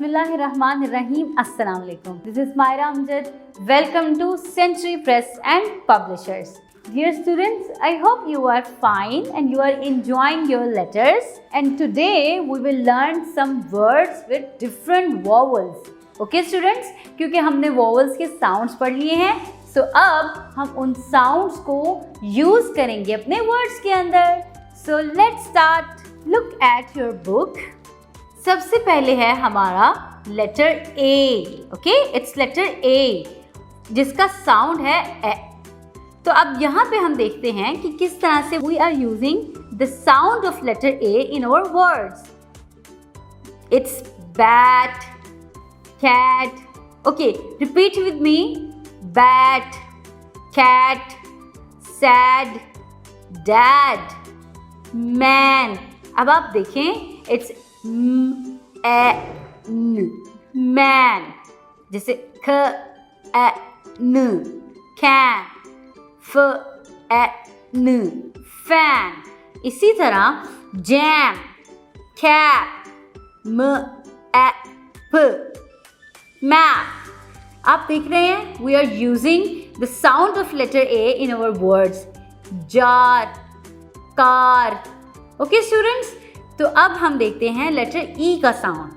Bismillahirrahmanirrahim. Assalamu alaikum. This is Myra Amjad. Welcome to Century Press and Publishers. Dear students, I hope you are fine and you are enjoying your letters. And today we will learn some words with different vowels. Okay students, क्योंकि हमने vowels के sounds पढ़ लिए हैं, so अब हम उन sounds को use करेंगे अपने words के अंदर. So let's start. Look at your book. सबसे पहले है हमारा letter A. Okay, it's letter A जिसका साउंड है ए. तो अब यहाँ पे हम देखते हैं कि किस तरह से we are using the sound of letter A in our words. It's bat, cat. Okay, repeat with me. Bat, cat, sad, dad, man. अब आप देखें, इट्स मैन, जैसे ख ए न, कैन, फ ए न, फैन. इसी तरह जैम, कैप, म ए प, मैप. आप देख रहे हैं, we are using the sound of letter A in our words. Jar, car. Okay students, तो अब हम देखते हैं लेटर ई का साउंड.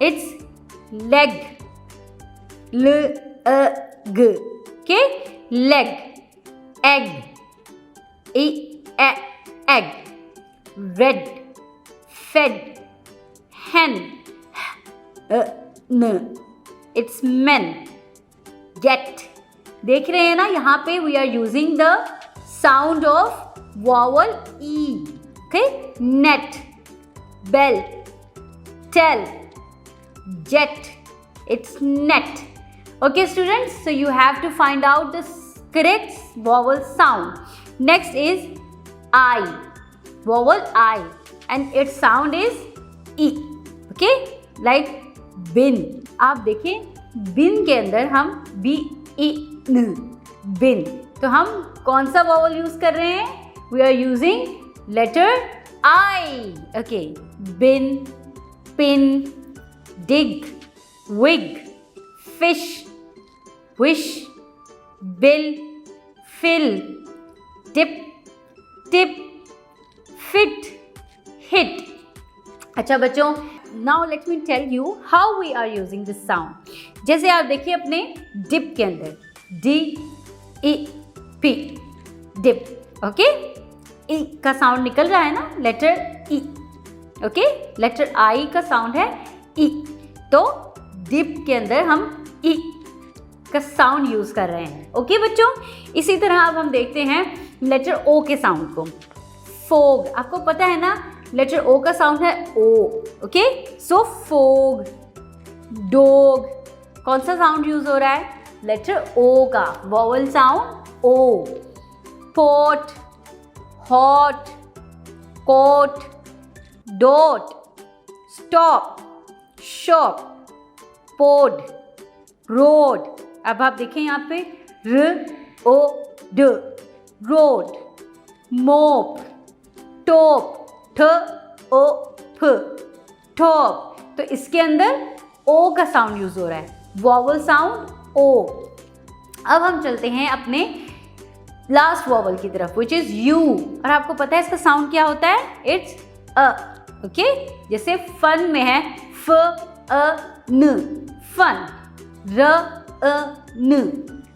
इट्स लेग, ल अ ग. Okay, leg. एग, ई ए एग. रेड, फेड, hen, न. It's men. गेट. देख रहे हैं ना, यहाँ पे we are using the sound of vowel E. Okay, net, belt, tell, jet. It's net. Okay students, so you have to find out the correct vowel sound. Next is I, vowel I, and its sound is E. Okay, like bin. आप देखें, bin के अंदर हम B E N, bin. तो हम कौन सा vowel use कर रहे हैं? We are using letter I. Okay, bin, pin, dig, wig, fish, wish, bill, fill, dip, tip, fit, hit. अच्छा बच्चों, now let me tell you how we are using this sound. जैसे आप देखिए अपने dip के अंदर, D E P, dip. Okay, E का sound निकल रहा है ना, letter E. Okay, letter I का साउंड है ई. तो डिप के अंदर हम ई का साउंड यूज कर रहे हैं. ओके बच्चों, इसी तरह अब हम देखते हैं लेटर ओ के साउंड को. फोग. आपको पता है ना, लेटर ओ का साउंड है ओ. ओके, सो फोग. डोग. कौन सा साउंड यूज हो रहा है? लेटर ओ का vowel sound O. Pot, hot, coat, dot, stop, shop, pod, road. अब आप देखें यहाँ पे r o d, road. mop, top, th o p, top. तो इसके अंदर o का साउंड यूज हो रहा है, वॉवल साउंड o. अब हम चलते हैं अपने लास्ट वॉवल की तरफ, विच इज यू. और आपको पता है इसका साउंड क्या होता है? It's a. ओके, जैसे फन में है फ अ न, फन. र अ न,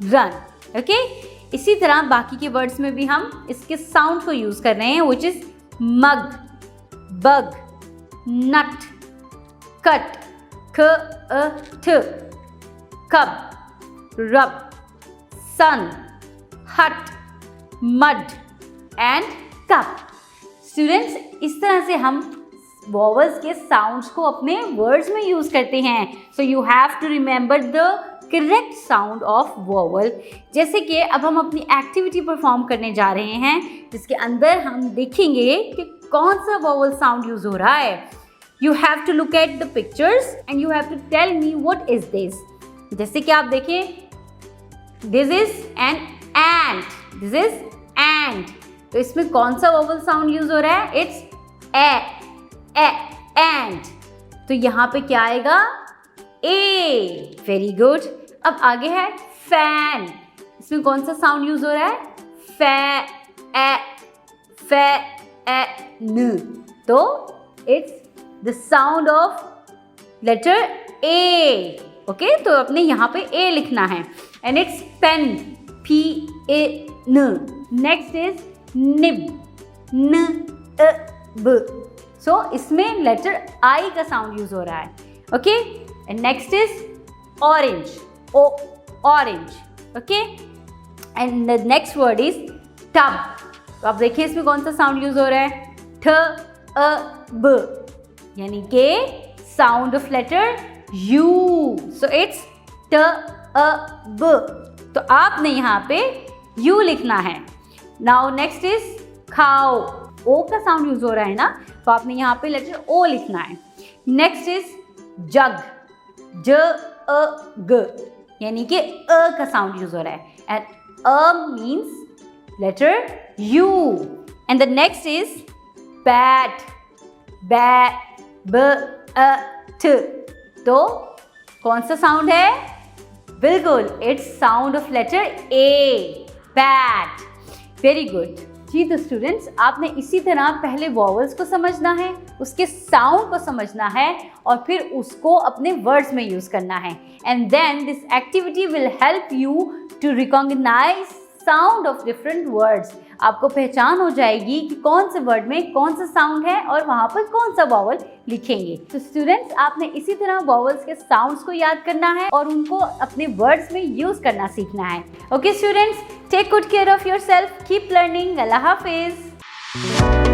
रन. ओके, इसी तरह बाकी के वर्ड्स में भी हम इसके साउंड को यूज कर रहे हैं, which is mug, bug, nut, cut, ख अ ठ, कब, रब, सन, हट, mud and cup. स्टूडेंट्स, इस तरह से हम वॉवल्स के साउंड्स को अपने वर्ड्स में यूज करते हैं. So you have to remember the correct sound of vowel. जैसे कि अब हम अपनी एक्टिविटी परफॉर्म करने जा रहे हैं, जिसके अंदर हम देखेंगे कि कौन सा वॉवल साउंड यूज हो रहा है. You have to look at the pictures and you have to tell me what is this. जैसे कि आप देखें, this is an ant. This is and. तो इसमें कौन सा वोवल साउंड यूज हो रहा है? It's A and. तो यहाँ पे क्या आएगा? ए, वेरी गुड। अब आगे है फैन, इसमें कौन सा साउंड यूज हो रहा है? फे ए न, तो it's the sound of letter A. Okay, तो अपने यहाँ पे ए लिखना है and it's pen, P A न। नेक्स्ट इज निब, न ब, सो इसमें लेटर आई का साउंड यूज हो रहा है। Okay, and next is orange, o orange. Okay, and the next word is tub. तो आप देखिए इसमें कौन सा साउंड यूज हो रहा है? ठ अ ब, यानी के sound of letter U, so it's ट अ ब। तो आपने यहाँ पे यू लिखना है। नाउ नेक्स्ट इज खाओ, ओ का साउंड यूज हो रहा है ना, तो आपने यहाँ पे लेटर ओ लिखना है। नेक्स्ट इज जग, ज अ ग, यानी कि अ का साउंड यूज हो रहा है and a means letter U. And the next is bat, बै ब अ ट, तो कौन सा साउंड है? बिल्कुल, it's sound of letter A, bat. Very good जी। तो स्टूडेंट्स, आपने इसी तरह पहले वॉवल्स को समझना है, उसके साउंड को समझना है और फिर उसको अपने वर्ड्स में यूज करना है। And then this activity will help you to recognise sound of different words. आपको पहचान हो जाएगी कि कौन से वर्ड में कौन सा साउंड है और वहाँ पर कौन सा वॉवल लिखेंगे। तो स्टूडेंट्स, आपने इसी तरह वॉवल्स के साउंड्स को याद करना है और उनको अपने वर्ड्स में यूज करना सीखना है। Okay students, take good care of yourself, keep learning. अल्लाह हाफिज।